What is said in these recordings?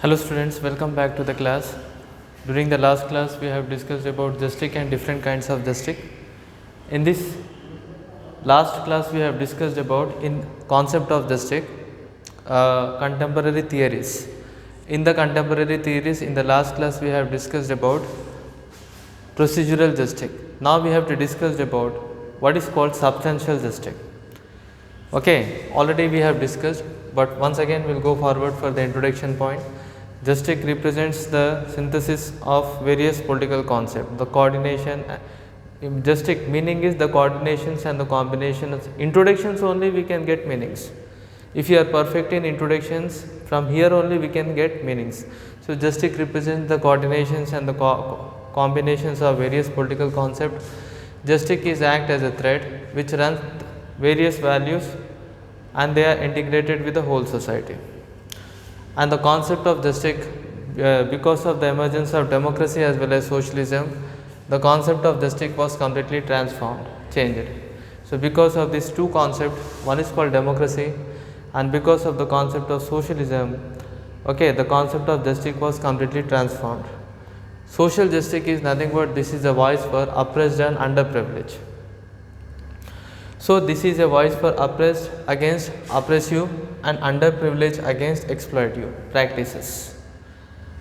Hello students, welcome back to the class. During the last class we have discussed about joystick and different kinds of joystick. In this last class we have discussed about in concept of joystick, contemporary theories. In the contemporary theories, in the last class we have discussed about procedural joystick. Now we have to discuss about what is called substantial joystick. Okay, already we have discussed, but once again we will go forward for the introduction point. Joystick represents the synthesis of various political concepts. The coordination, joystick meaning is the coordinations and the combinations. Introductions only we can get meanings. If you are perfect in introductions, from here only we can get meanings. So joystick represents the coordinations and the combinations of various political concepts. Joystick is act as a thread which runs various values and they are integrated with the whole society. And the concept of joystick, because of the emergence of democracy as well as socialism, the concept of joystick was completely transformed, changed. So because of these two concepts, one is called democracy, and because of the concept of socialism, okay, the concept of joystick was completely transformed. Social joystick is nothing but this is a voice for oppressed and underprivileged. So this is a voice for oppressed against oppressive and underprivileged against exploitative practices.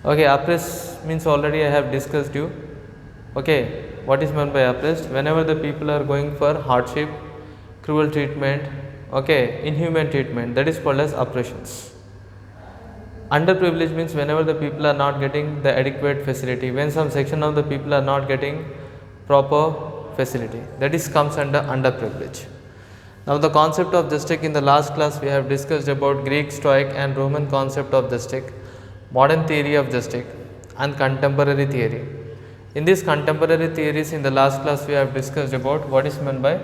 Okay, oppressed means already I have discussed you. Okay, what is meant by oppressed? Whenever the people are going for hardship, cruel treatment, okay, inhuman treatment, that is called as oppressions. Underprivileged means whenever the people are not getting the adequate facility, when some section of the people are not getting proper facility, that is comes under underprivileged. Now the concept of joystick, in the last class we have discussed about Greek, Stoic and Roman concept of joystick, modern theory of joystick and contemporary theory. In these contemporary theories, in the last class we have discussed about what is meant by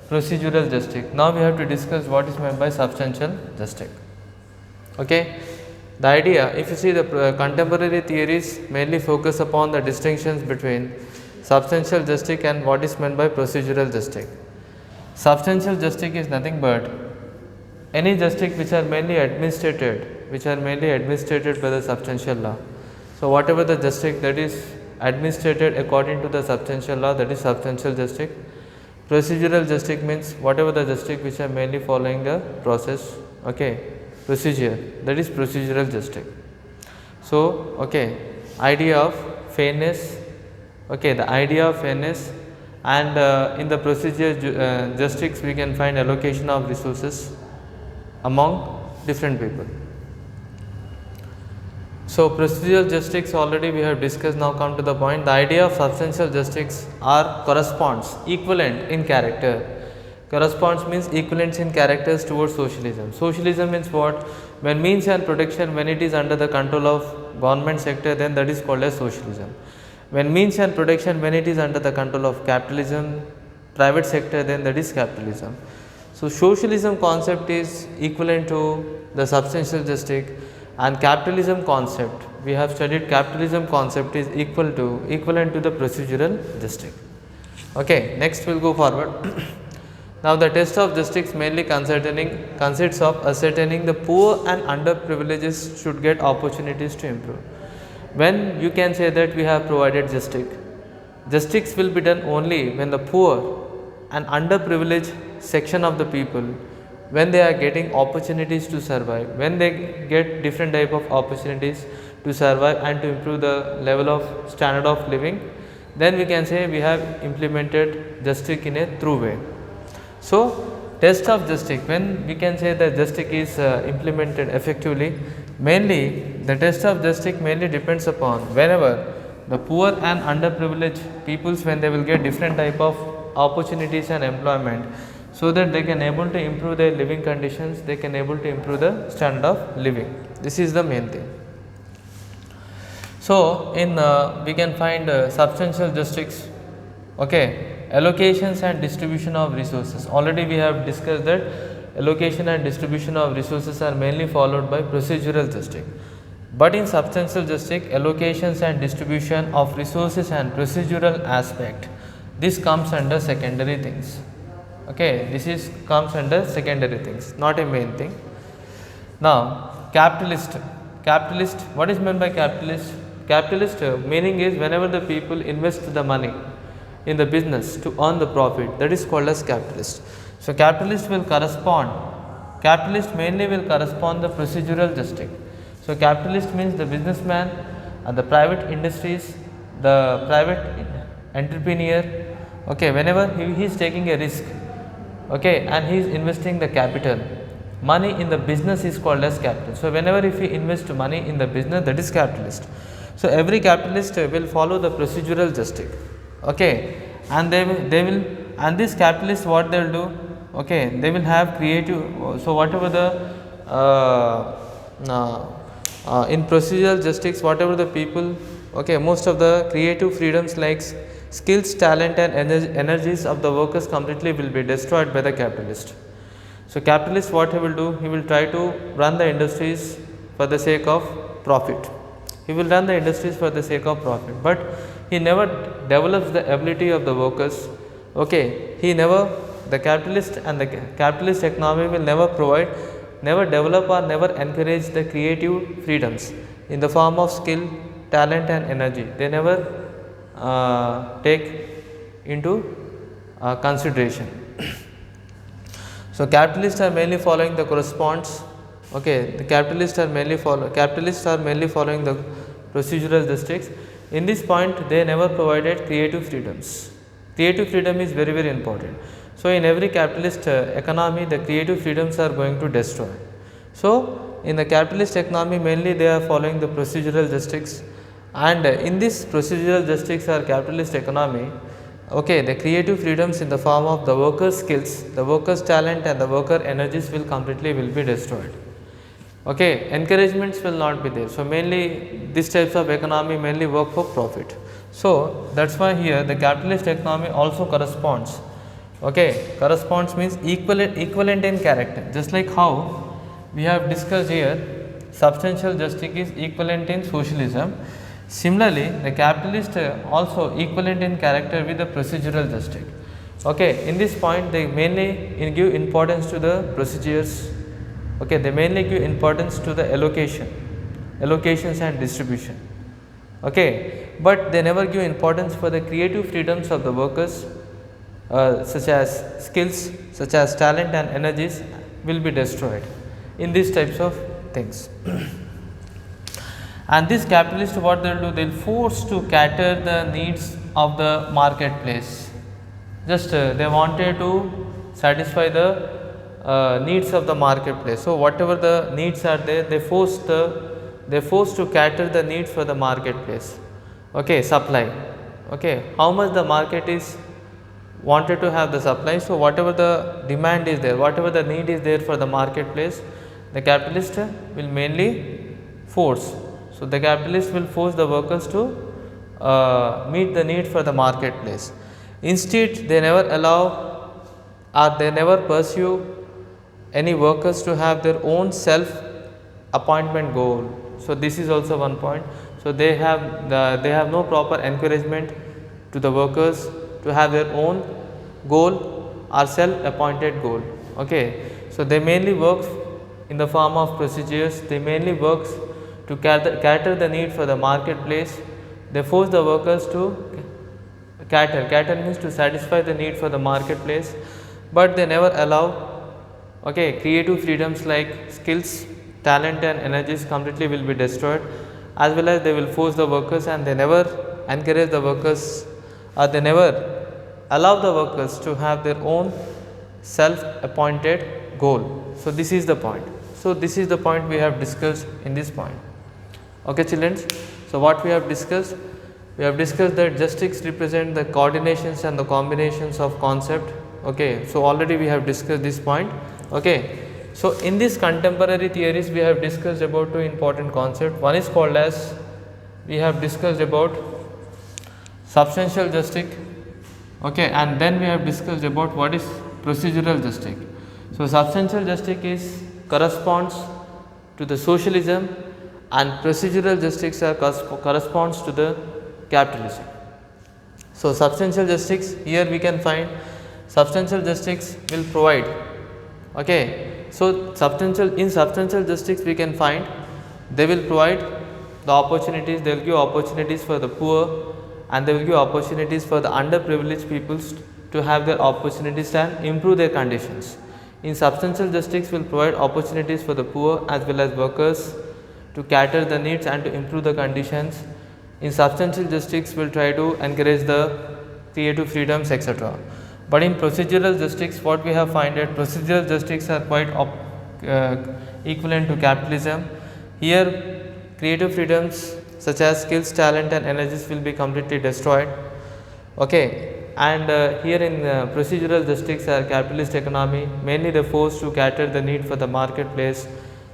procedural joystick. Now we have to discuss what is meant by substantial joystick. Okay, the idea, if you see the contemporary theories mainly focus upon the distinctions between substantial joystick and what is meant by procedural joystick. Substantial joystick is nothing but any joystick which are mainly administrated by the substantial law. So whatever the joystick that is administrated according to the substantial law, that is substantial joystick. Procedural joystick means whatever the joystick which are mainly following the process, okay, procedure, that is procedural joystick. So okay, idea of fairness, okay, the idea of fairness. And in the procedure joysticks we can find allocation of resources among different people. So procedural joysticks already we have discussed. Now come to the point. The idea of substantial joysticks are corresponds equivalent in character. Corresponds means equivalence in characters towards socialism. Socialism means what? When means and protection, when it is under the control of government sector, then that is called as socialism. When means and protection, when it is under the control of capitalism, private sector, then that is capitalism. So socialism concept is equivalent to the substantial joystick, and capitalism concept, we have studied capitalism concept is equivalent to the procedural joystick. Okay, next we will go forward. Now the test of joysticks mainly consists of ascertaining the poor and underprivileged should get opportunities to improve. When you can say that we have provided joystick, joysticks will be done only when the poor and underprivileged section of the people, when they are getting opportunities to survive, when they get different type of opportunities to survive and to improve the level of standard of living, then we can say we have implemented joystick in a true way. So test of joystick, when we can say that joystick is implemented effectively, mainly the test of joystick mainly depends upon whenever the poor and underprivileged peoples, when they will get different type of opportunities and employment, so that they can able to improve their living conditions, they can able to improve the standard of living. This is the main thing. So in we can find substantial joysticks, okay, allocations and distribution of resources. Already we have discussed that allocation and distribution of resources are mainly followed by procedural joystick. But in substantial joystick, allocations and distribution of resources and procedural aspect, this comes under secondary things. Okay, this comes under secondary things, not a main thing. Now capitalist capitalist, what is meant by capitalist? Capitalist meaning is whenever the people invest the money in the business to earn the profit, that is called as capitalist. So, capitalist will correspond, capitalist mainly will correspond the procedural justice. So, capitalist means the businessman and the private industries, the private entrepreneur, okay, whenever he is taking a risk, okay, and he is investing the capital, money in the business is called as capital. So, whenever if he invest money in the business, that is capitalist. So, every capitalist will follow the procedural justice, okay, and they will and this capitalist what they will do, okay, they will have creative. So, whatever the in procedural justice, whatever the people, okay, most of the creative freedoms like skills, talent and energies of the workers completely will be destroyed by the capitalist. So, capitalist what he will do, he will try to run the industries for the sake of profit. He will run the industries for the sake of profit, but he never develops the ability of the workers, okay, he never, the capitalist and the capitalist economy will never provide, never develop or never encourage the creative freedoms in the form of skill, talent and energy. They never take into consideration. So, capitalists are mainly following the corresponds, okay, the capitalists are mainly following the procedural justice. In this point, they never provided creative freedoms. Creative freedom is very, very important. So, in every capitalist economy, the creative freedoms are going to destroy. So, in the capitalist economy, mainly they are following the procedural justice, and in this procedural justice or capitalist economy, okay, the creative freedoms in the form of the workers' skills, the workers' talent and the worker energies will completely will be destroyed. Okay, encouragements will not be there. So, mainly these types of economy mainly work for profit. So, that is why here the capitalist economy also corresponds, okay, corresponds means equivalent in character, just like how we have discussed here substantial justice is equivalent in socialism. Similarly, the capitalist also equivalent in character with the procedural justice. Okay, in this point they mainly give importance to the procedures, okay, they mainly give importance to the allocations and distribution, okay, but they never give importance for the creative freedoms of the workers, such as skills, such as talent and energies will be destroyed in these types of things. And this capitalist what they will do, they will force to cater the needs of the marketplace. Just they wanted to satisfy the needs of the marketplace. So, whatever the needs are there, they force to cater the needs for the marketplace, okay, supply, okay, how much the market is wanted to have the supply. So, whatever the demand is there, whatever the need is there for the marketplace, the capitalist will mainly force. So, the capitalist will force the workers to meet the need for the marketplace. Instead, they never allow or they never pursue any workers to have their own self appointment goal. So, this is also one point. So, they have no proper encouragement to the workers to have their own goal or self appointed goal. Okay. So, they mainly work in the form of procedures, they mainly work to cater the need for the marketplace. They force the workers to cater means to satisfy the need for the marketplace, but they never allow, okay, creative freedoms like skills, talent and energies completely will be destroyed, as well as they will force the workers and they never encourage the workers or they never allow the workers to have their own self appointed goal. So, this is the point. So, this is the point we have discussed in this point. Okay, children. So, what we have discussed? We have discussed that justice represent the coordinations and the combinations of concept. Okay. So, already we have discussed this point. Okay. So, in this contemporary theories we have discussed about two important concepts. One is called as, we have discussed about substantial justice, okay, and then we have discussed about what is procedural justice. So, substantial justice corresponds to the socialism and procedural justice corresponds to the capitalism. So, substantial justice, here we can find substantial justice will provide, okay. So, in substantial justice we can find They will provide the opportunities, they will give opportunities for the poor, and they will give opportunities for the underprivileged peoples to have their opportunities and improve their conditions. In substantial justice will provide opportunities for the poor as well as workers to cater the needs and to improve the conditions. In substantial justice will try to encourage the creative freedoms, etc. But in procedural justice, what we have found that procedural justice are quite equivalent to capitalism. Here creative freedoms such as skills, talent and energies will be completely destroyed. Okay. And here in procedural justice or capitalist economy, mainly they forced to cater the need for the marketplace.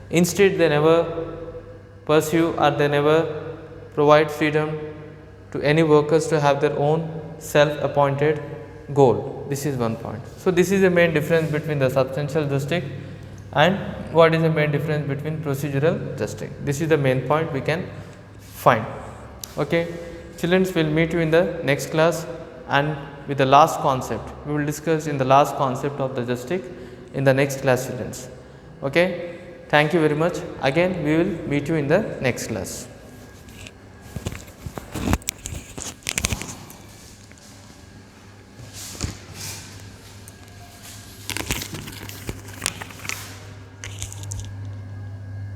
Instead, they never pursue or they never provide freedom to any workers to have their own self-appointed goal. This is one point. So, this is the main difference between the substantial justice and what is the main difference between procedural justice. This is the main point we can find. Okay. Children, will meet you in the next class, and with the last concept we will discuss in the last concept of the justice in the next class, children. Okay. Thank you very much. Again we will meet you in the next class.